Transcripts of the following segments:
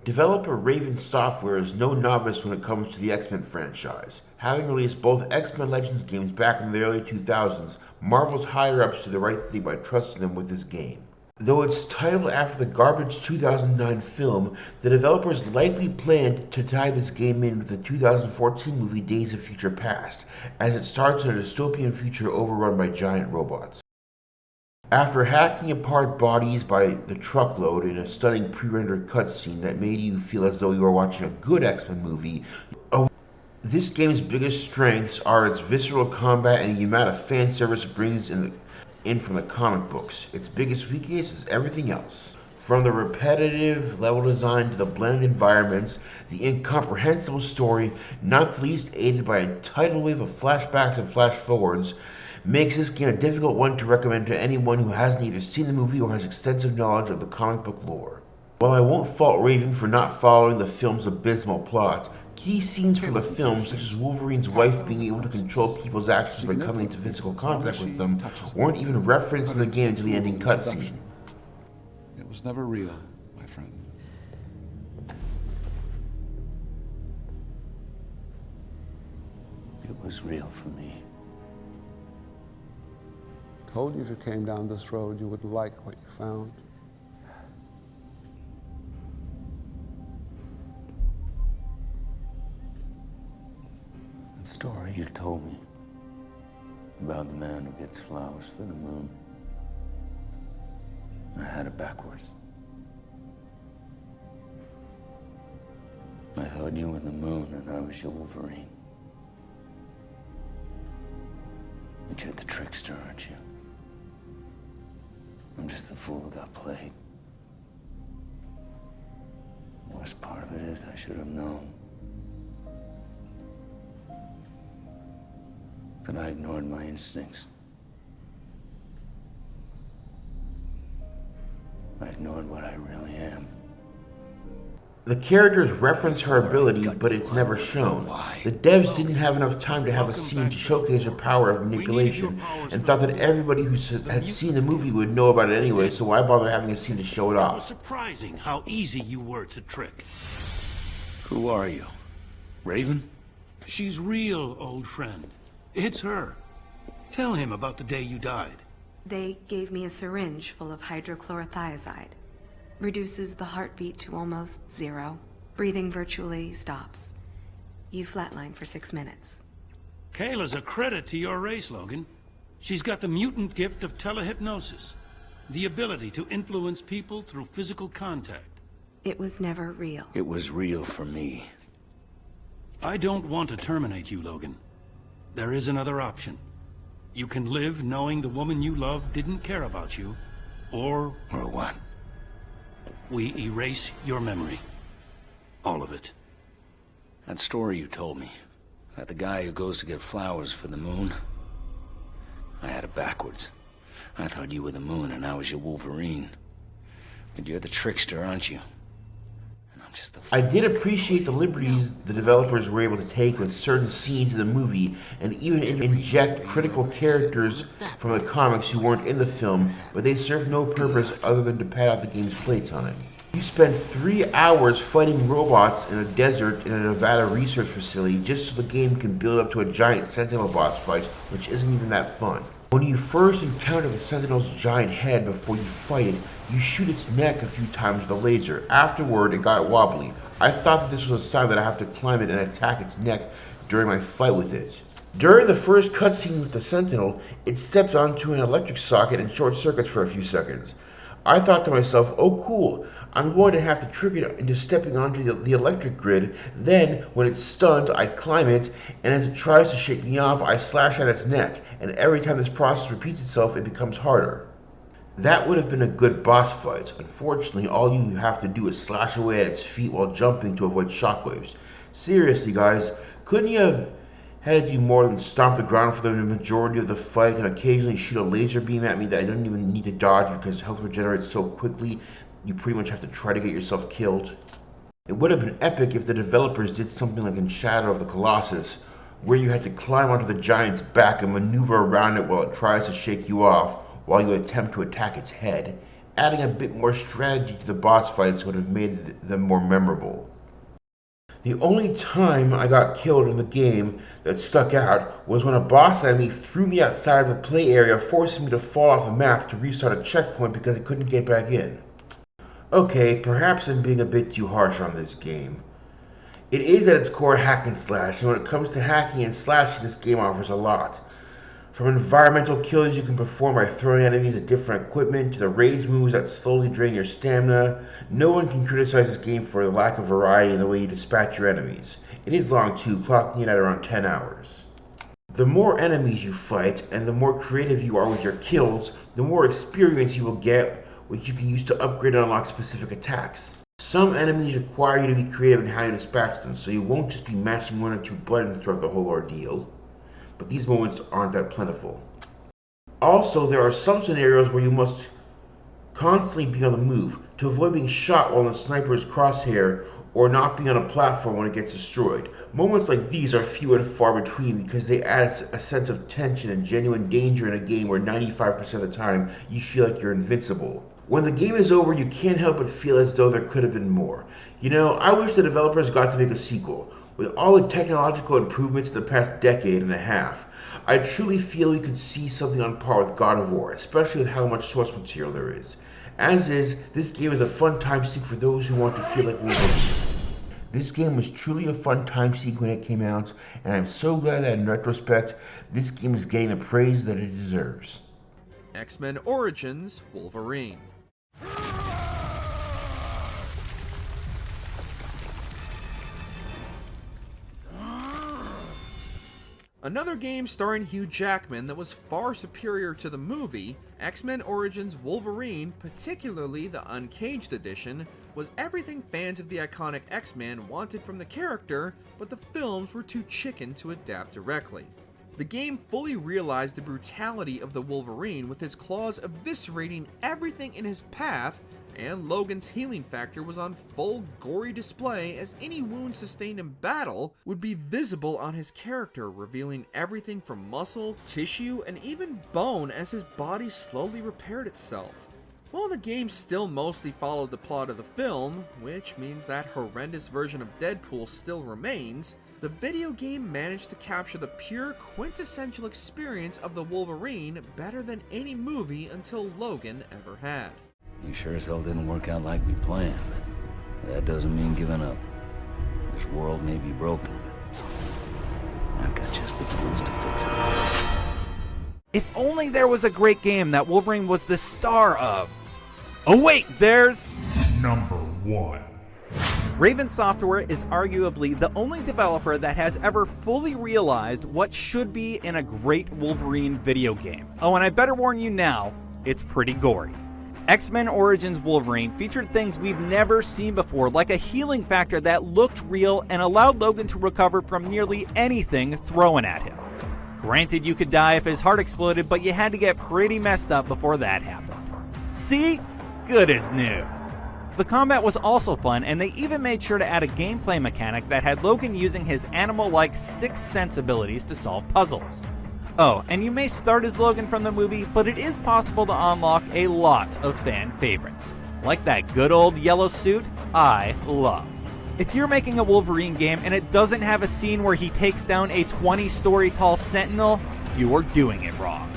Developer Raven Software is no novice when it comes to the X-Men franchise. Having released both X-Men Legends games back in the early 2000s, Marvel's higher-ups did the right thing by trusting them with this game. Though it's titled after the garbage 2009 film, the developers likely planned to tie this game in with the 2014 movie Days of Future Past, as it starts in a dystopian future overrun by giant robots. After hacking apart bodies by the truckload in a stunning pre-rendered cutscene that made you feel as though you were watching a good X-Men movie, this game's biggest strengths are its visceral combat and the amount of fan service it brings in from the comic books. Its biggest weakness is everything else. From the repetitive level design to the bland environments, the incomprehensible story, not the least aided by a tidal wave of flashbacks and flash forwards, makes this game a difficult one to recommend to anyone who hasn't either seen the movie or has extensive knowledge of the comic book lore. While I won't fault Raven for not following the film's abysmal plot, key scenes from the film, such as Wolverine's wife being able to control people's actions by coming into physical contact with them, weren't even referenced in the game until the ending cutscene. It was never real, my friend. It was real for me. Told you if you came down this road, you would like what you found. The story you told me about the man who gets flowers for the moon, I had it backwards. I thought you were the moon and I was your Wolverine. But you're the trickster, aren't you? I'm just the fool who got played. The worst part of it is I should have known. But I ignored my instincts. I ignored what I really am. The characters reference her ability, but it's never shown. The devs didn't have enough time to have a scene to showcase her power of manipulation, and thought that everybody who had seen the movie would know about it anyway, so why bother having a scene to show it It was off? surprising how easy you were to trick. Who are you? Raven? She's real, old friend. It's her. Tell him about the day you died. They gave me a syringe full of hydrochlorothiazide. Reduces the heartbeat to almost zero. Breathing virtually stops. You flatline for 6 minutes. Kayla's a credit to your race, Logan. She's got the mutant gift of telehypnosis. The ability to influence people through physical contact. It was never real. It was real for me. I don't want to terminate you, Logan. There is another option. You can live knowing the woman you love didn't care about you, or... Or what? We erase your memory. All of it. That story you told me, about the guy who goes to get flowers for the moon, I had it backwards. I thought you were the moon and I was your Wolverine. But you're the trickster, aren't you? And I'm just the I did appreciate the liberties the developers were able to take with certain scenes in the movie, and even inject critical characters from the comics who weren't in the film, but they served no purpose other than to pad out the game's playtime. You spend 3 hours fighting robots in a desert in a Nevada research facility just so the game can build up to a giant Sentinel boss fight, which isn't even that fun. When you first encounter the Sentinel's giant head before you fight it, you shoot its neck a few times with a laser. Afterward, it got wobbly. I thought that this was a sign that I have to climb it and attack its neck during my fight with it. During the first cutscene with the Sentinel, it steps onto an electric socket and short circuits for a few seconds. I thought to myself, oh cool, I'm going to have to trick it into stepping onto the electric grid. Then, when it's stunned, I climb it, and as it tries to shake me off, I slash at its neck, and every time this process repeats itself, it becomes harder. That would have been a good boss fight. Unfortunately, all you have to do is slash away at its feet while jumping to avoid shockwaves. Seriously, guys, couldn't you have had to do more than stomp the ground for the majority of the fight and occasionally shoot a laser beam at me that I don't even need to dodge because health regenerates so quickly you pretty much have to try to get yourself killed? It would have been epic if the developers did something like in Shadow of the Colossus, where you had to climb onto the giant's back and maneuver around it while it tries to shake you off, while you attempt to attack its head. Adding a bit more strategy to the boss fights would have made them more memorable. The only time I got killed in the game that stuck out was when a boss enemy threw me outside of the play area, forcing me to fall off the map to restart a checkpoint because I couldn't get back in. Okay, perhaps I'm being a bit too harsh on this game. It is at its core hack and slash, and when it comes to hacking and slashing, this game offers a lot. From environmental kills you can perform by throwing enemies at different equipment, to the rage moves that slowly drain your stamina, no one can criticize this game for the lack of variety in the way you dispatch your enemies. It is long too, clocking in at around 10 hours. The more enemies you fight, and the more creative you are with your kills, the more experience you will get, which you can use to upgrade and unlock specific attacks. Some enemies require you to be creative in how you dispatch them, so you won't just be mashing one or two buttons throughout the whole ordeal. But these moments aren't that plentiful. Also, there are some scenarios where you must constantly be on the move to avoid being shot while in the sniper's crosshair or not being on a platform when it gets destroyed. Moments like these are few and far between because they add a sense of tension and genuine danger in a game where 95% of the time you feel like you're invincible. When the game is over, you can't help but feel as though there could have been more. You know, I wish the developers got to make a sequel. With all the technological improvements in the past decade and a half, I truly feel we could see something on par with God of War, especially with how much source material there is. As is, this game is a fun time sink for those who want to feel like Wolverine. This game was truly a fun time sink when it came out, and I'm so glad that in retrospect, this game is getting the praise that it deserves. X-Men Origins Wolverine. Another game starring Hugh Jackman that was far superior to the movie, X-Men Origins Wolverine, particularly the Uncaged edition, was everything fans of the iconic X-Men wanted from the character, but the films were too chicken to adapt directly. The game fully realized the brutality of the Wolverine, with his claws eviscerating everything in his path, and Logan's healing factor was on full gory display, as any wound sustained in battle would be visible on his character, revealing everything from muscle, tissue, and even bone as his body slowly repaired itself. While the game still mostly followed the plot of the film, which means that horrendous version of Deadpool still remains, the video game managed to capture the pure quintessential experience of the Wolverine better than any movie until Logan ever had. You sure as hell didn't work out like we planned. That doesn't mean giving up. This world may be broken, but I've got just the tools to fix it. If only there was a great game that Wolverine was the star of. Oh wait, there's... Number 1. Raven Software is arguably the only developer that has ever fully realized what should be in a great Wolverine video game. Oh, and I better warn you now, it's pretty gory. X-Men Origins Wolverine featured things we've never seen before, like a healing factor that looked real and allowed Logan to recover from nearly anything thrown at him. Granted, you could die if his heart exploded, but you had to get pretty messed up before that happened. See? Good as new. The combat was also fun, and they even made sure to add a gameplay mechanic that had Logan using his animal-like sixth sense abilities to solve puzzles. Oh, and you may start as Logan from the movie, but it is possible to unlock a lot of fan favorites, like that good old yellow suit I love. If you're making a Wolverine game and it doesn't have a scene where he takes down a 20-story tall Sentinel, you are doing it wrong.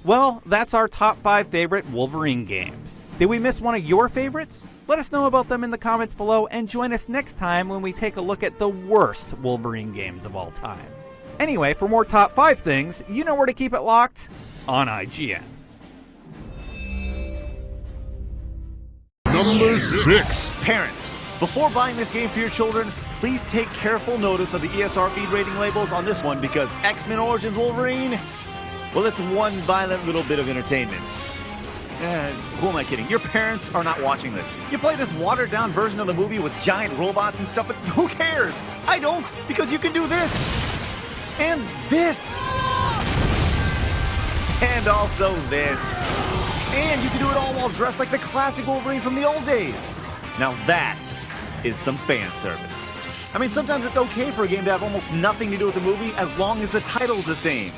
Well, that's our top 5 favorite Wolverine games. Did we miss one of your favorites? Let us know about them in the comments below, and join us next time when we take a look at the worst Wolverine games of all time. Anyway, for more top 5 things, you know where to keep it locked on IGN. Number 6. Parents, before buying this game for your children, please take careful notice of the ESRB rating labels on this one, because X-Men Origins Wolverine, well, it's one violent little bit of entertainment. Who am I kidding? Your parents are not watching this. You play this watered-down version of the movie with giant robots and stuff, but who cares? I don't, because you can do this. And this. And also this. And you can do it all while dressed like the classic Wolverine from the old days. Now that is some fan service. I mean, sometimes it's okay for a game to have almost nothing to do with the movie as long as the title's the same.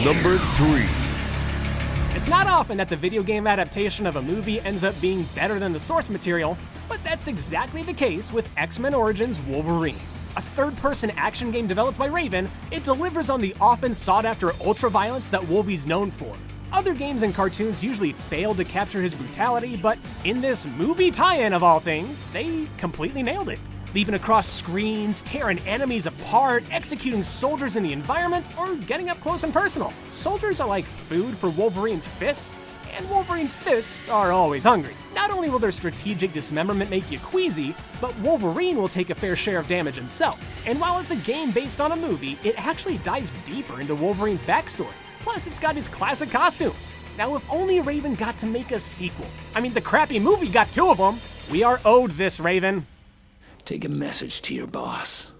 Number 3. It's not often that the video game adaptation of a movie ends up being better than the source material, but that's exactly the case with X-Men Origins Wolverine. A third-person action game developed by Raven, it delivers on the often sought-after ultra-violence that Wolvie's known for. Other games and cartoons usually fail to capture his brutality, but in this movie tie-in of all things, they completely nailed it. Leaping across screens, tearing enemies apart, executing soldiers in the environment, or getting up close and personal. Soldiers are like food for Wolverine's fists, and Wolverine's fists are always hungry. Not only will their strategic dismemberment make you queasy, but Wolverine will take a fair share of damage himself. And while it's a game based on a movie, it actually dives deeper into Wolverine's backstory. Plus, it's got his classic costumes. Now, if only Raven got to make a sequel. I mean, the crappy movie got 2 of them. We are owed this, Raven. Take a message to your boss.